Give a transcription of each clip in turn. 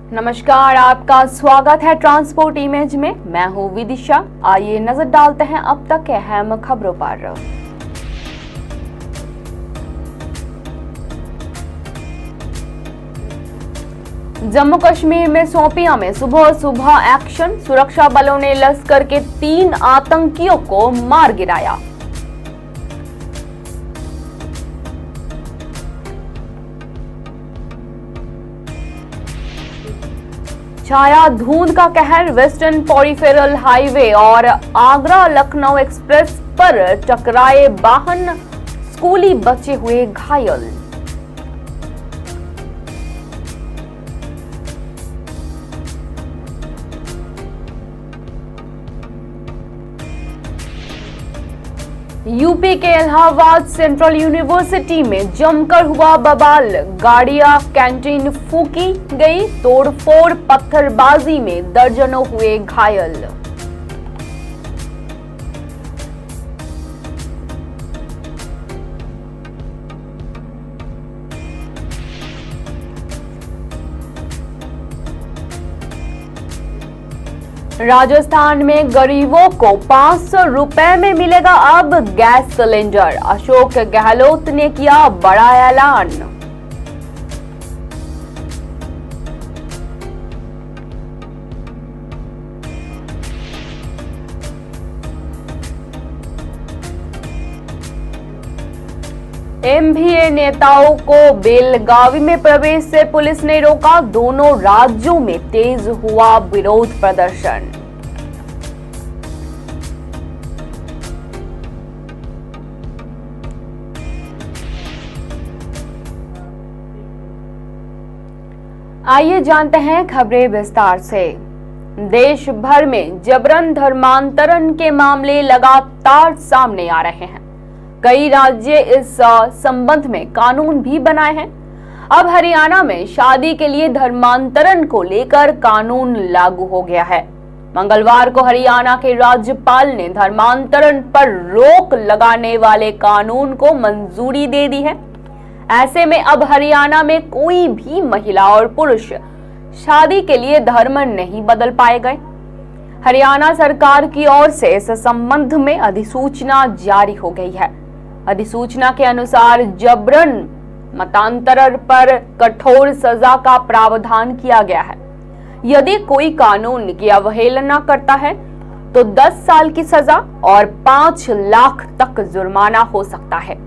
नमस्कार, आपका स्वागत है ट्रांसपोर्ट इमेज में। मैं हूं विदिशा। आइए नजर डालते हैं अब तक के अहम खबरों पर। जम्मू कश्मीर में शोपियां में सुबह सुबह एक्शन। सुरक्षा बलों ने लश्कर के 3 आतंकियों को मार गिराया। छाया धुंध का कहर। वेस्टर्न पेरिफेरल हाईवे और आगरा लखनऊ एक्सप्रेस पर टकराए वाहन, स्कूली बच्चे हुए घायल। यूपी के इलाहाबाद सेंट्रल यूनिवर्सिटी में जमकर हुआ बवाल। गाड़ियां कैंटीन फूकी गई। तोड़फोड़, पत्थरबाजी में दर्जनों हुए घायल। राजस्थान में गरीबों को 500 रुपए में मिलेगा अब गैस सिलेंडर। अशोक गहलोत ने किया बड़ा ऐलान। एमवीए नेताओं को बेलगावी में प्रवेश से पुलिस ने रोका। दोनों राज्यों में तेज हुआ विरोध प्रदर्शन। आइए जानते हैं खबरें विस्तार से। देश भर में जबरन धर्मांतरण के मामले लगातार सामने आ रहे हैं। कई राज्य इस संबंध में कानून भी बनाए हैं। अब हरियाणा में शादी के लिए धर्मांतरण को लेकर कानून लागू हो गया है। मंगलवार को हरियाणा के राज्यपाल ने धर्मांतरण पर रोक लगाने वाले कानून को मंजूरी दे दी है। ऐसे में अब हरियाणा में कोई भी महिला और पुरुष शादी के लिए धर्म नहीं बदल पाएंगे। हरियाणा सरकार की ओर से इस संबंध में अधिसूचना जारी हो गई है। अधिसूचना के अनुसार जबरन मतांतरण पर कठोर सजा का प्रावधान किया गया है। यदि कोई कानून की अवहेलना करता है तो 10 साल की सजा और 5 लाख तक जुर्माना हो सकता है।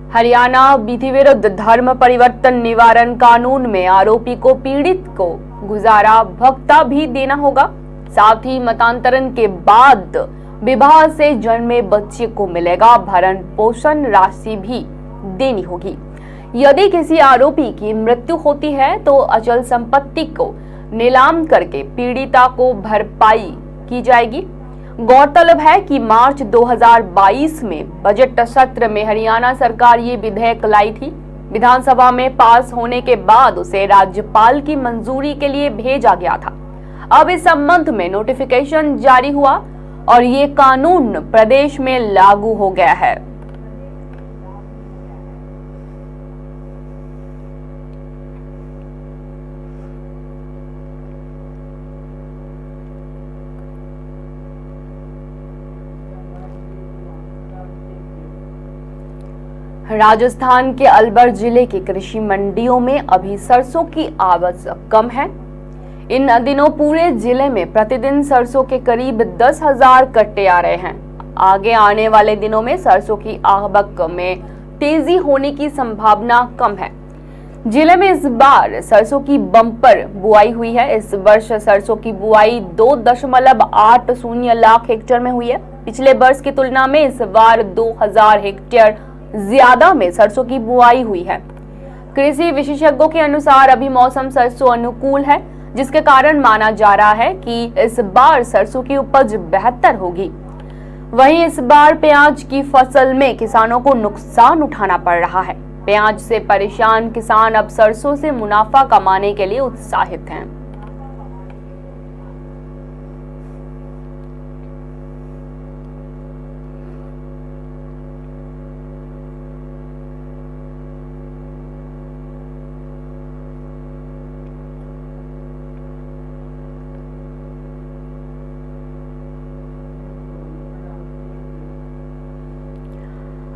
हरियाणा विधि विरुद्ध धर्म परिवर्तन निवारण कानून में आरोपी को पीड़ित को गुजारा भत्ता भी देना होगा। साथ ही मतांतरण के बाद विवाह से जन्मे बच्चे को मिलेगा भरण पोषण राशि भी देनी होगी। यदि किसी आरोपी की मृत्यु होती है तो अचल संपत्ति को नीलाम करके पीड़िता को भरपाई की जाएगी। गौरतलब है कि मार्च 2022 में बजट सत्र में हरियाणा सरकार ये विधेयक लाई थी। विधानसभा में पास होने के बाद उसे राज्यपाल की मंजूरी के लिए भेजा गया था। अब इस संबंध में नोटिफिकेशन जारी हुआ और ये कानून प्रदेश में लागू हो गया है। राजस्थान के अलवर जिले की कृषि मंडियों में अभी सरसों की आवक कम है। इन दिनों पूरे जिले में प्रतिदिन सरसों के करीब 10,000 कट्टे आ रहे हैं। आगे आने वाले दिनों में सरसों की आवक में तेजी होने की संभावना कम है। जिले में इस बार सरसों की बम्पर बुआई हुई है। इस वर्ष सरसों की बुआई 2.80 लाख हेक्टेयर में हुई है। पिछले वर्ष की तुलना में इस बार 2,000 हेक्टेयर ज्यादा में सरसों की बुआई हुई है। कृषि विशेषज्ञों के अनुसार अभी मौसम सरसों अनुकूल है, जिसके कारण माना जा रहा है कि इस बार सरसों की उपज बेहतर होगी। वहीं इस बार प्याज की फसल में किसानों को नुकसान उठाना पड़ रहा है। प्याज से परेशान किसान अब सरसों से मुनाफा कमाने के लिए उत्साहित हैं।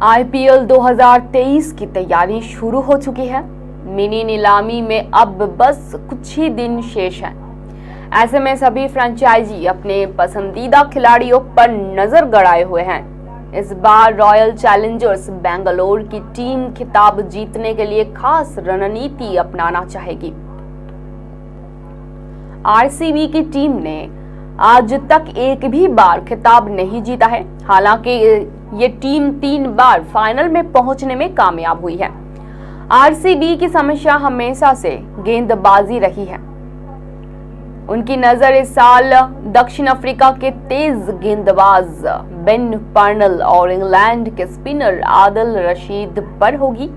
आईपीएल 2023 की तैयारी शुरू हो चुकी है। मिनी नीलामी में अब बस कुछ ही दिन शेष हैं। ऐसे में सभी फ्रेंचाइजी अपने पसंदीदा खिलाड़ियों पर नजर गड़ाए हुए हैं। इस बार रॉयल चैलेंजर्स बेंगलोर की टीम खिताब जीतने के लिए खास रणनीति अपनाना चाहेगी। आरसीबी की टीम ने आज तक एक भी बार खिताब नहीं जीता है। हालांकि ये टीम 3 बार फाइनल में पहुंचने में कामयाब हुई है। आरसीबी की समस्या हमेशा से गेंदबाजी रही है। उनकी नजर इस साल दक्षिण अफ्रीका के तेज गेंदबाज बेन पार्नल और इंग्लैंड के स्पिनर आदिल रशीद पर होगी।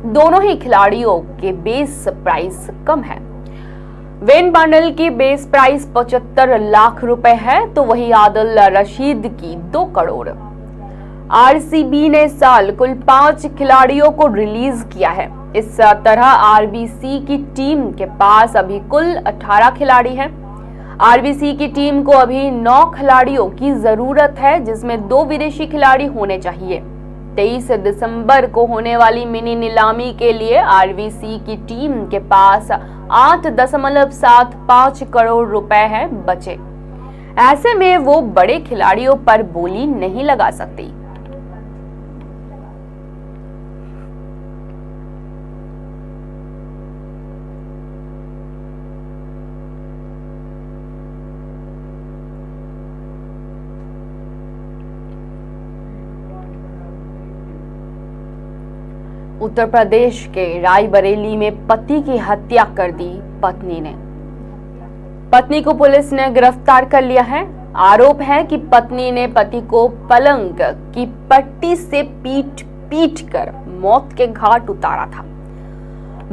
दोनों ही खिलाड़ियों के बेस प्राइस कम है। बेन पार्नल की बेस प्राइस 75 लाख रुपए है, तो वही आदिल रशीद की 2 करोड़। आरसीबी ने इस साल कुल 5 खिलाड़ियों को रिलीज किया है। इस तरह आरबीसी की टीम के पास अभी कुल 18 खिलाड़ी हैं। आरबीसी की टीम को अभी 9 खिलाड़ियों की जरूरत है, जिसमें 2 विदेशी खिलाड़ी होने चाहिए। 23 दिसंबर को होने वाली मिनी नीलामी के लिए आरबीसी की टीम के पास 8.75 करोड़ रुपए है बचे। ऐसे में वो बड़े खिलाड़ियों पर बोली नहीं लगा सकती। उत्तर प्रदेश के रायबरेली में पति की हत्या कर दी पत्नी ने। पत्नी को पुलिस ने गिरफ्तार कर लिया है। आरोप है कि पत्नी ने पति को पलंग की पट्टी से पीट कर मौत के घाट उतारा था।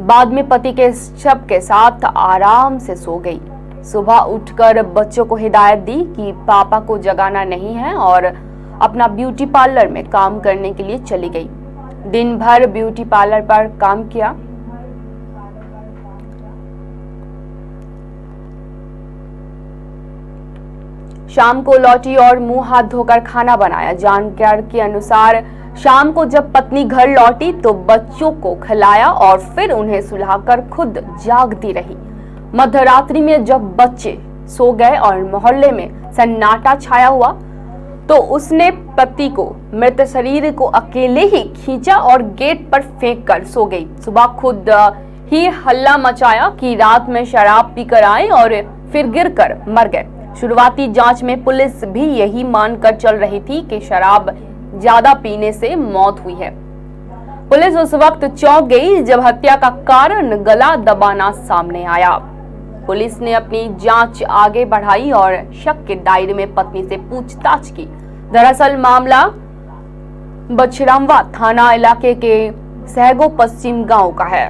बाद में पति के शव के साथ आराम से सो गई। सुबह उठकर बच्चों को हिदायत दी कि पापा को जगाना नहीं है और अपना ब्यूटी पार्लर में काम करने के लिए चली गई। दिन भर ब्यूटी पार्लर पर काम किया। शाम को लौटी और मुंह हाथ धोकर खाना बनाया। जानकारी के अनुसार शाम को जब पत्नी घर लौटी तो बच्चों को खिलाया और फिर उन्हें सुलाकर खुद जागती रही। मध्यरात्रि में जब बच्चे सो गए और मोहल्ले में सन्नाटा छाया हुआ तो उसने पति को मृत शरीर को अकेले ही खींचा और गेट पर फेंक कर सो गई। सुबह खुद ही हल्ला मचाया कि रात में शराब पीकर आए और फिर गिरकर मर गए। शुरुआती जांच में पुलिस भी यही मानकर चल रही थी कि शराब ज्यादा पीने से मौत हुई है। पुलिस उस वक्त चौंक गई जब हत्या का कारण गला दबाना सामने आया। पुलिस ने अपनी जांच आगे बढ़ाई और शक के दायरे में पत्नी से पूछताछ की। दरअसल मामला बछरामवा थाना इलाके के सहगो पश्चिम गांव का है।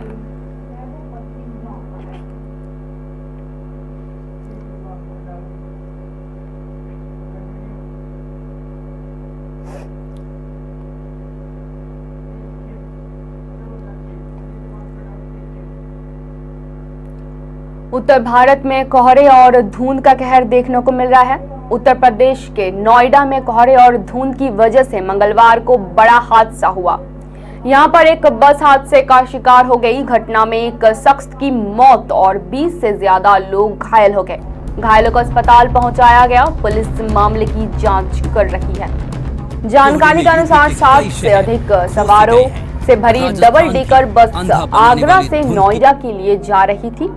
उत्तर भारत में कोहरे और धुंध का कहर देखने को मिल रहा है। उत्तर प्रदेश के नोएडा में कोहरे और धुंध की वजह से मंगलवार को बड़ा हादसा हुआ। यहां पर एक बस हादसे का शिकार हो गई। घटना में एक शख्स की मौत और 20 से ज्यादा लोग घायल हो गए। घायलों को अस्पताल पहुंचाया गया। पुलिस मामले की जांच कर रही है। जानकारी के अनुसार 60 से अधिक सवारों से भरी डबल डेकर बस आगरा से नोएडा के लिए जा रही थी।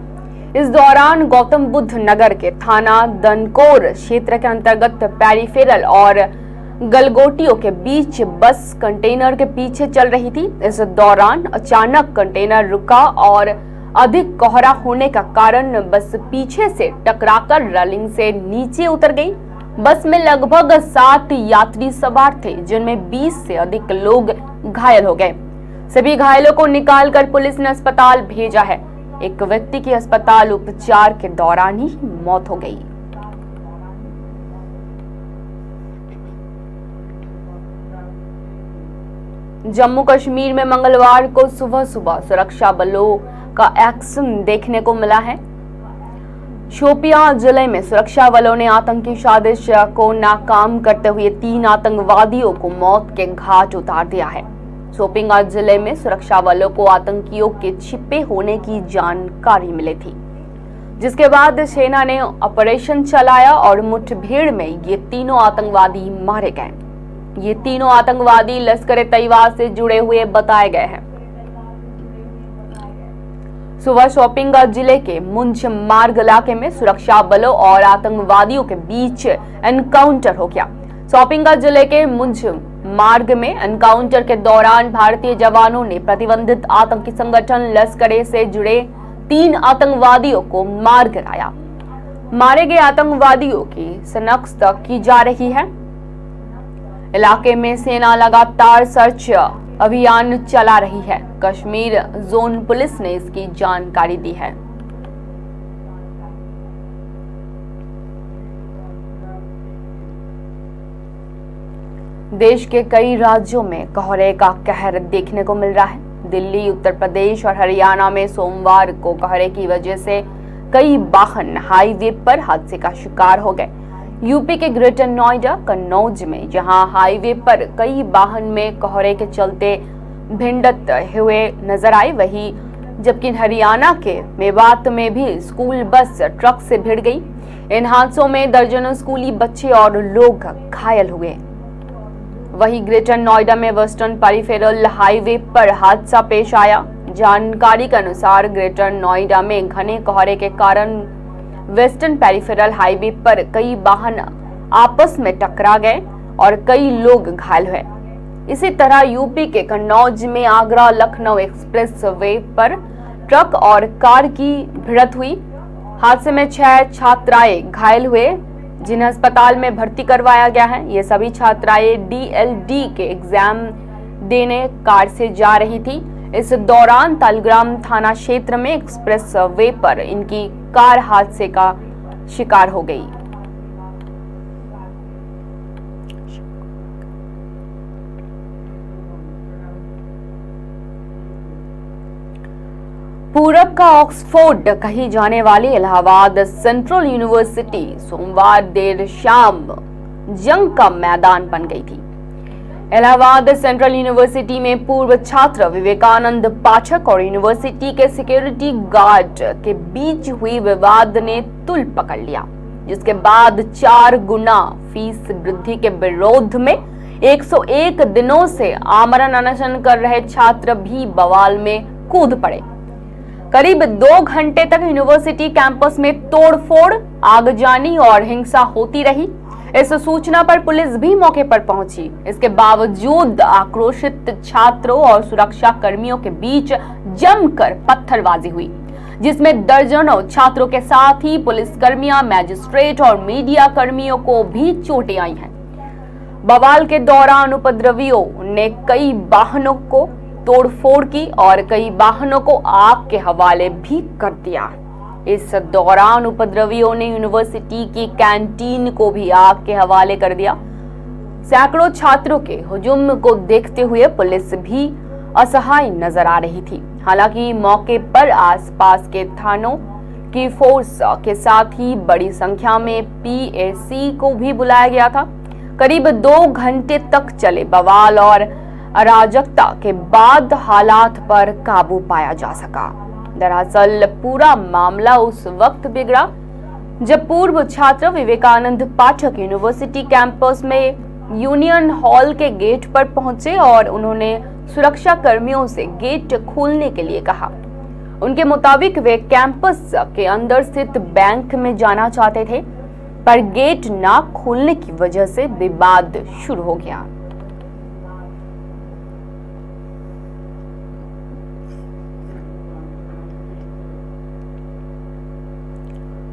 इस दौरान गौतम बुद्ध नगर के थाना दनकोर क्षेत्र के अंतर्गत पेरीफेरल और गलगोटियों के बीच बस कंटेनर के पीछे चल रही थी। इस दौरान अचानक कंटेनर रुका और अधिक कोहरा होने का कारण बस पीछे से टकराकर रेलिंग से नीचे उतर गई। बस में लगभग 7 यात्री सवार थे, जिनमें 20 से अधिक लोग घायल हो गए। सभी घायलों को निकालकर पुलिस ने अस्पताल भेजा है। एक व्यक्ति की अस्पताल उपचार के दौरान ही मौत हो गई। जम्मू कश्मीर में मंगलवार को सुबह सुबह सुरक्षा बलों का एक्शन देखने को मिला है। शोपियां जिले में सुरक्षा बलों ने आतंकी साजिश को नाकाम करते हुए 3 आतंकवादियों को मौत के घाट उतार दिया है। शोपियां जिले में सुरक्षा बलों को आतंकियों के छिपे होने की जानकारी मिली थी, जिसके बाद सेना ने ऑपरेशन चलाया और मुठभेड़ में ये तीनों आतंकवादी मारे गए। ये तीनों आतंकवादी लश्कर-ए-तैयबा से जुड़े हुए बताए गए हैं। सुबह शोपियां जिले के मुंज मार्ग इलाके में सुरक्षा बलों और आतंकवादियों के बीच एनकाउंटर हो गया। शोपियां जिले के मुंज मार्ग में एनकाउंटर के दौरान भारतीय जवानों ने प्रतिबंधित आतंकी संगठन लश्कर से जुड़े 3 आतंकवादियों को मार गिराया। मारे गए आतंकवादियों की शिनाख्त की जा रही है। इलाके में सेना लगातार सर्च अभियान चला रही है। कश्मीर जोन पुलिस ने इसकी जानकारी दी है। देश के कई राज्यों में कोहरे का कहर देखने को मिल रहा है। दिल्ली, उत्तर प्रदेश और हरियाणा में सोमवार को कोहरे की वजह से कई वाहन हाईवे पर हादसे का शिकार हो गए। यूपी के ग्रेटर नोएडा, कन्नौज में जहां हाईवे पर कई वाहन में कोहरे के चलते भिंडत हुए नजर आए, वहीं जबकि हरियाणा के मेवात में भी स्कूल बस ट्रक से भिड़ गई। इन हादसों में दर्जनों स्कूली बच्चे और लोग घायल हुए। वहीं ग्रेटर नोएडा में वेस्टर्न पेरिफेरल हाईवे पर हादसा पेश आया। जानकारी के अनुसार ग्रेटर नोएडा में घने कोहरे के कारण वेस्टर्न पेरिफेरल हाईवे पर कई वाहन आपस में टकरा गए और कई लोग घायल हुए। इसी तरह यूपी के कन्नौज में आगरा लखनऊ एक्सप्रेस वे पर ट्रक और कार की भिड़ंत हुई। हादसे में 6 छात्राएं घायल हुए, जिन्हें अस्पताल में भर्ती करवाया गया है। ये सभी छात्राएं डीएलडी के एग्जाम देने कार से जा रही थी। इस दौरान तालग्राम थाना क्षेत्र में एक्सप्रेस वे पर इनकी कार हादसे का शिकार हो गई। पूरब का ऑक्सफोर्ड कही जाने वाली इलाहाबाद सेंट्रल यूनिवर्सिटी सोमवार देर शाम जंग का मैदान बन गई थी। इलाहाबाद सेंट्रल यूनिवर्सिटी में पूर्व छात्र विवेकानंद पाठक और यूनिवर्सिटी के सिक्योरिटी गार्ड के बीच हुई विवाद ने तूल पकड़ लिया, जिसके बाद 4 गुना फीस वृद्धि के विरोध में 101 दिनों से आमरण अनशन कर रहे छात्र भी बवाल में कूद पड़े। करीब 2 घंटे तक यूनिवर्सिटी कैंपस में तोड़फोड़, आगजनी और हिंसा होती रही। इस सूचना पर पुलिस भी मौके पर पहुंची। इसके बावजूद आक्रोशित छात्रों और सुरक्षा कर्मियों के बीच जमकर पत्थरबाजी हुई, जिसमें दर्जनों छात्रों के साथ ही पुलिसकर्मियां, मैजिस्ट्रेट और मीडिया कर्मियों को भी चोटें आई हैं। बवाल के दौरान उपद्रवियों ने कई वाहनों को तोड़फोड़ की और कई वाहनों को आग के हवाले भी कर दिया। इस दौरान उपद्रवियों ने यूनिवर्सिटी की कैंटीन को भी आग के हवाले कर दिया। सैकड़ों छात्रों के हुजूम को देखते हुए पुलिस भी असहाय नजर आ रही थी। हालांकि मौके पर आसपास के थानों की फोर्स के साथ ही बड़ी संख्या में पीएसी को भी बुलाया गया था। करीब 2 घंटे तक चले बवाल और अराजकता के बाद हालात पर काबू पाया जा सका। दरअसल पूरा मामला उस वक्त बिगड़ा जब पूर्व छात्र विवेकानंद पाठक यूनिवर्सिटी कैंपस में यूनियन हॉल के गेट पर पहुंचे और उन्होंने सुरक्षा कर्मियों से गेट खोलने के लिए कहा। उनके मुताबिक वे कैंपस के अंदर स्थित बैंक में जाना चाहते थे, पर गेट ना खोलने की वजह से विवाद शुरू हो गया।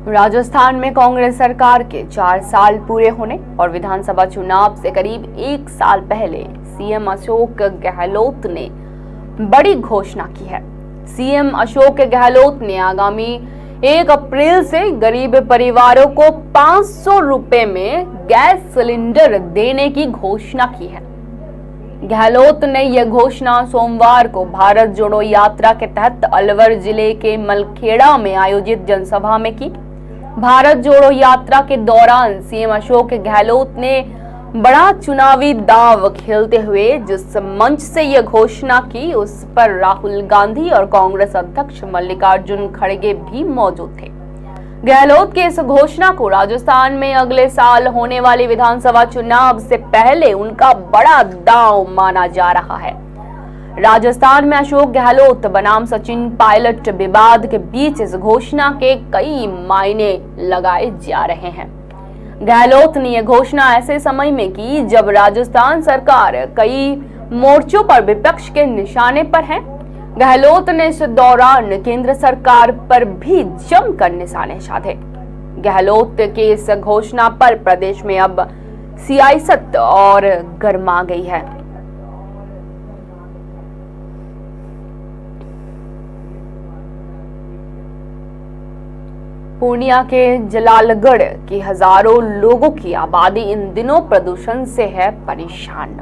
राजस्थान में कांग्रेस सरकार के 4 साल पूरे होने और विधानसभा चुनाव से करीब 1 साल पहले सीएम अशोक गहलोत ने बड़ी घोषणा की है। सीएम अशोक गहलोत ने आगामी 1 अप्रैल से गरीब परिवारों को 500 रुपए में गैस सिलेंडर देने की घोषणा की है। गहलोत ने यह घोषणा सोमवार को भारत जोड़ो यात्रा के तहत अलवर जिले के मलखेड़ा में आयोजित जनसभा में की। भारत जोड़ो यात्रा के दौरान सीएम अशोक गहलोत ने बड़ा चुनावी दांव खेलते हुए जिस मंच से यह घोषणा की, उस पर राहुल गांधी और कांग्रेस अध्यक्ष मल्लिकार्जुन खड़गे भी मौजूद थे। गहलोत की इस घोषणा को राजस्थान में अगले साल होने वाले विधानसभा चुनाव से पहले उनका बड़ा दांव माना जा रहा है। राजस्थान में अशोक गहलोत बनाम सचिन पायलट विवाद के बीच इस घोषणा के कई मायने लगाए जा रहे हैं। गहलोत ने यह घोषणा ऐसे समय में की जब राजस्थान सरकार कई मोर्चों पर विपक्ष के निशाने पर है। गहलोत ने इस दौरान केंद्र सरकार पर भी जमकर निशाने साधे। गहलोत के इस घोषणा पर प्रदेश में अब सियासत और गर्मा गई है। पूर्णिया के जलालगढ़ की हजारों लोगों की आबादी इन दिनों प्रदूषण से है परेशान।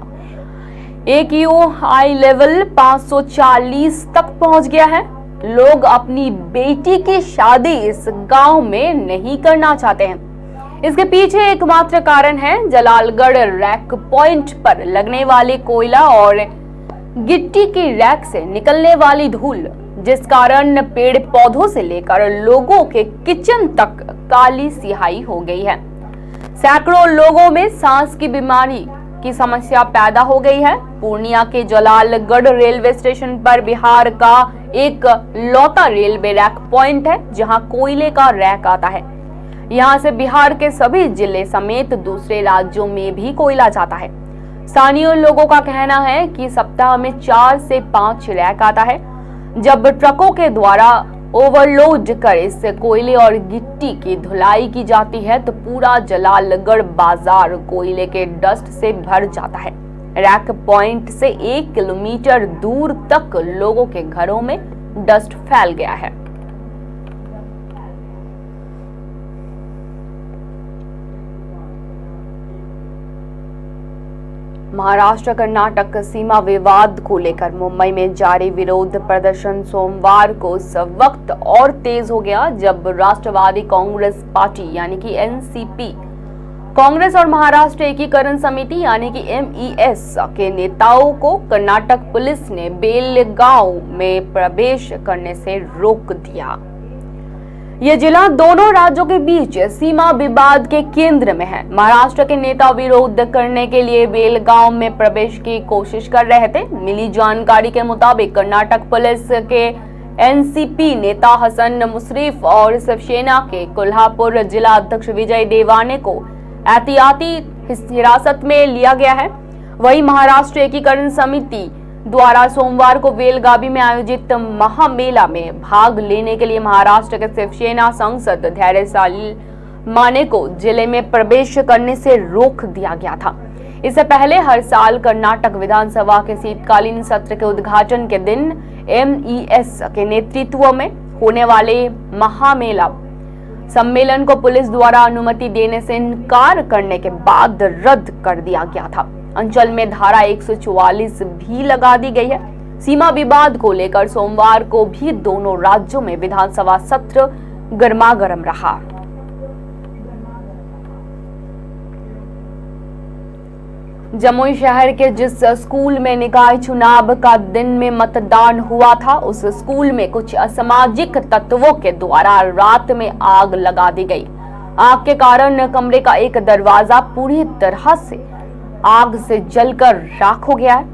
AQI लेवल 540 तक पहुंच गया है। लोग अपनी बेटी की शादी इस गांव में नहीं करना चाहते हैं। इसके पीछे एकमात्र कारण है जलालगढ़ रैक पॉइंट पर लगने वाले कोयला और गिट्टी की रैक से निकलने वाली धूल, जिस कारण पेड़ पौधों से लेकर लोगों के किचन तक काली सिहाई हो गई है। सैकड़ों लोगों में सांस की बीमारी की समस्या पैदा हो गई है। पूर्णिया के जलालगढ़ रेलवे स्टेशन पर बिहार का एक लौता रेलवे रैक पॉइंट है जहां कोयले का रैक आता है। यहां से बिहार के सभी जिले समेत दूसरे राज्यों में भी कोयला जाता है। स्थानीय लोगों का कहना है कि सप्ताह में 4 से 5 रैक आता है। जब ट्रकों के द्वारा ओवरलोड कर इस कोयले और गिट्टी की धुलाई की जाती है तो पूरा जलालगढ़ बाजार कोयले के डस्ट से भर जाता है। रैक पॉइंट से 1 किलोमीटर दूर तक लोगों के घरों में डस्ट फैल गया है। महाराष्ट्र कर्नाटक सीमा विवाद को लेकर मुंबई में जारी विरोध प्रदर्शन सोमवार को उस वक्त और तेज हो गया जब राष्ट्रवादी कांग्रेस पार्टी यानी कि एनसीपी, कांग्रेस और महाराष्ट्र एकीकरण समिति यानी कि MES के नेताओं को कर्नाटक पुलिस ने बेलगांव में प्रवेश करने से रोक दिया। यह जिला दोनों राज्यों के बीच सीमा विवाद के केंद्र में है। महाराष्ट्र के नेता विरोध करने के लिए बेलगांव में प्रवेश की कोशिश कर रहे थे। मिली जानकारी के मुताबिक कर्नाटक पुलिस के एनसीपी नेता हसन मुशर्रफ और शिवसेना के कोल्हापुर जिला अध्यक्ष विजय देवाने को एहतियाती हिरासत में लिया गया है। वहीं महाराष्ट्र एकीकरण समिति द्वारा सोमवार को बेलगावी में आयोजित महामेला में भाग लेने के लिए महाराष्ट्र के शिवसेना सांसद धैर्यशाली माने को जिले में प्रवेश करने से रोक दिया गया था। इससे पहले हर साल कर्नाटक विधानसभा के शीतकालीन सत्र के उद्घाटन के दिन MES के नेतृत्व में होने वाले महामेला सम्मेलन को पुलिस द्वारा अनुमति देने से इनकार करने के बाद रद्द कर दिया गया था। अंचल में धारा 144 भी लगा दी गई है। सीमा विवाद को लेकर सोमवार को भी दोनों राज्यों में विधानसभा सत्र गर्मागर्म रहा। जमुई शहर के जिस स्कूल में निकाय चुनाव का दिन में मतदान हुआ था, उस स्कूल में कुछ असामाजिक तत्वों के द्वारा रात में आग लगा दी गई। आग के कारण कमरे का एक दरवाजा पूरी तरह से आग से जलकर राख हो गया है।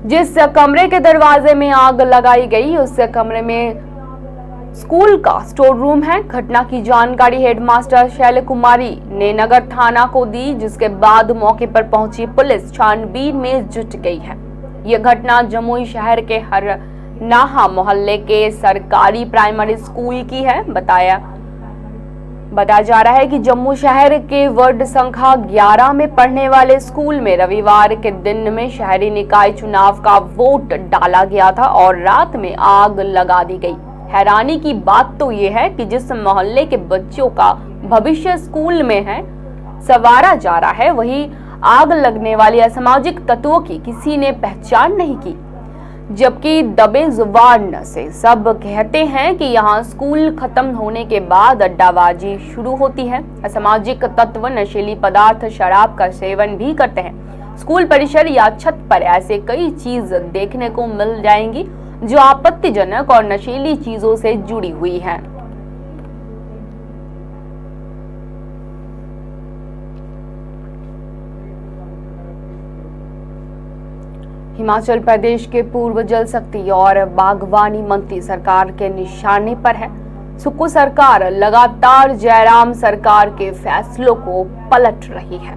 जिस कमरे के दरवाजे में आग लगाई गई उस कमरे में स्कूल का स्टोर रूम है। घटना की जानकारी हेडमास्टर शैल कुमारी ने नगर थाना को दी, जिसके बाद मौके पर पहुंची पुलिस छानबीन में जुट गई है। यह घटना जमुई शहर के हरनाहा मोहल्ले के सरकारी प्राइमरी स्कूल की है। बताया जा रहा है कि जम्मू शहर के वार्ड संख्या 11 में पढ़ने वाले स्कूल में रविवार के दिन में शहरी निकाय चुनाव का वोट डाला गया था और रात में आग लगा दी गई। हैरानी की बात तो यह है कि जिस मोहल्ले के बच्चों का भविष्य स्कूल में है संवारा जा रहा है, वहीं आग लगने वाले असामाजिक तत्वों की किसी ने पहचान नहीं की। जबकि दबे जुबान से सब कहते हैं कि यहाँ स्कूल खत्म होने के बाद अड्डाबाजी शुरू होती है। असामाजिक तत्व नशीली पदार्थ शराब का सेवन भी करते हैं। स्कूल परिसर या छत पर ऐसे कई चीज देखने को मिल जाएंगी जो आपत्तिजनक और नशीली चीजों से जुड़ी हुई हैं। हिमाचल प्रदेश के पूर्व जल शक्ति और बागवानी मंत्री सरकार के निशाने पर है। सुक्खू सरकार लगातार जयराम सरकार के फैसलों को पलट रही है।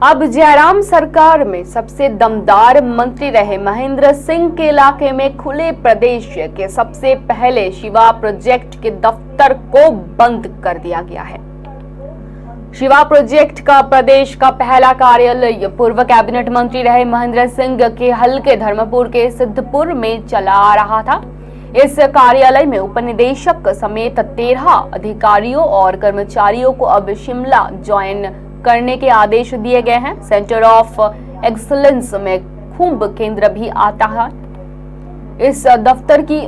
अब जयराम सरकार में सबसे दमदार मंत्री रहे महेंद्र सिंह के इलाके में खुले प्रदेश के सबसे पहले शिवा प्रोजेक्ट के दफ्तर को बंद कर दिया गया है। शिवा प्रोजेक्ट का प्रदेश का पहला कार्यालय पूर्व कैबिनेट मंत्री रहे महेंद्र सिंह के हलके धर्मपुर के सिद्धपुर में चला आ रहा था। इस कार्यालय में उपनिदेशक समेत 13 अधिकारियों और कर्मचारियों को अब शिमला ज्वाइन करने के आदेश दिए गए हैं। सेंटर ऑफ एक्सीलेंस में कुंभ केंद्र भी आता है। इस दफ्तर की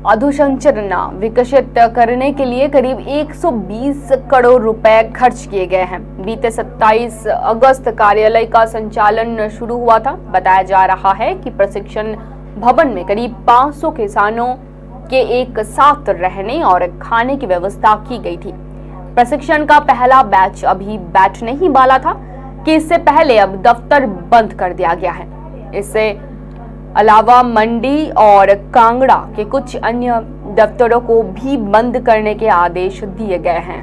अधोसंरचना विकसित करने के लिए करीब 120 करोड़ रुपए खर्च किए गए हैं। बीते 27 अगस्त कार्यालय का संचालन शुरू हुआ था। बताया जा रहा है कि प्रशिक्षण भवन में करीब 500 किसानों के एक साथ रहने और खाने की व्यवस्था की गई थी। प्रशिक्षण का पहला बैच अभी बैठने ही वाला था कि इससे पहले अब दफ्तर बंद कर दिया गया है। इससे अलावा मंडी और कांगड़ा के कुछ अन्य दफ्तरों को भी बंद करने के आदेश दिए गए हैं।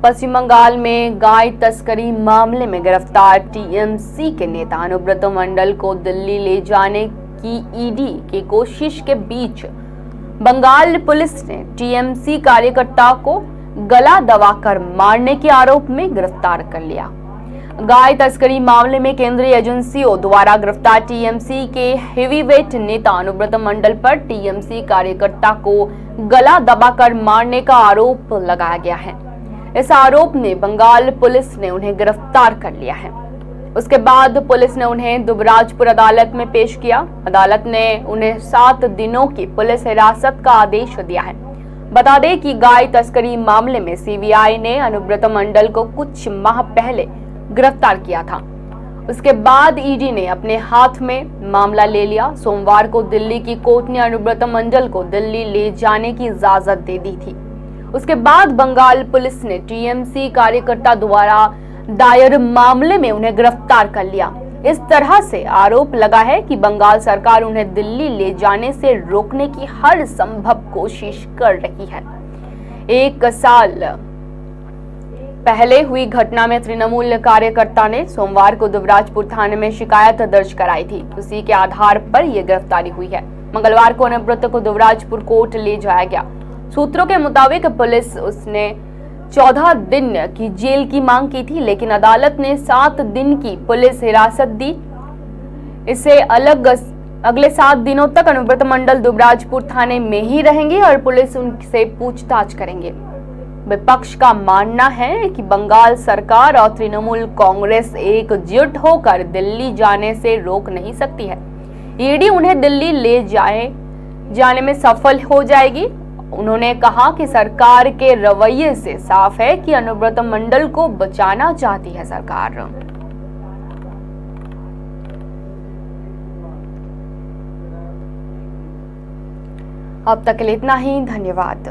पश्चिम बंगाल में गाय तस्करी मामले में गिरफ्तार टीएमसी के नेता अनुब्रत मंडल को दिल्ली ले जाने की ईडी की कोशिश के बीच बंगाल पुलिस ने टीएमसी कार्यकर्ता को गला दबाकर मारने के आरोप में गिरफ्तार कर लिया। गाय तस्करी मामले में केंद्रीय एजेंसियों द्वारा गिरफ्तार टीएमसी के हेवीवेट नेता अनुब्रत मंडल पर टीएमसी कार्यकर्ता को गला दबाकर मारने का आरोप लगाया गया है। इस आरोप में बंगाल पुलिस ने उन्हें गिरफ्तार कर लिया है। उसके बाद पुलिस ने उन्हें दुबराजपुर अदालत में पेश किया। अदालत ने उन्हें 7 दिनों की पुलिस हिरासत का आदेश दिया है। बता दें कि गाय तस्करी मामले में सीबीआई ने अनुब्रत मंडल को कुछ माह पहले गिरफ्तार किया था। उसके बाद ईडी ने अपने हाथ में मामला ले लिया। सोमवार को दिल्ली की कोर्ट ने अनुब्रत मंडल को दिल्ली ले जाने की इजाजत दे दी थी। उसके बाद बंगाल पुलिस ने टीएमसी कार्यकर्ता द्वारा दायर मामले में उन्हें गिरफ्तार कर लिया। इस तरह से आरोप लगा है कि बंगाल सरकार उन्हें दिल्ली ले जाने से रोकने की हर संभव कोशिश कर रही है। 1 साल पहले हुई घटना में तृणमूल कार्यकर्ता ने सोमवार को दुबराजपुर थाने में शिकायत दर्ज कराई थी। उसी के आधार पर यह गिरफ्तारी हुई है। मंगलवार को अनुब्रत को दुबराजपुर कोर्ट ले जाया गया। सूत्रों के मुताबिक पुलिस उसने 14 दिन की जेल की मांग की थी, लेकिन अदालत ने 7 दिन की पुलिस हिरासत दी। इससे अगले 7 दिनों तक अनुब्रत मंडल दुबराजपुर थाने में ही रहेंगे और पुलिस उनसे पूछताछ करेंगे। विपक्ष का मानना है कि बंगाल सरकार और तृणमूल कांग्रेस एकजुट होकर दिल्ली जाने से रोक नहीं सकती है। ईडी उन्हें दिल्ली ले जाने में सफल हो जाएगी। उन्होंने कहा कि सरकार के रवैये से साफ है कि अनुब्रत मंडल को बचाना चाहती है सरकार। अब तक के लिए इतना ही। धन्यवाद।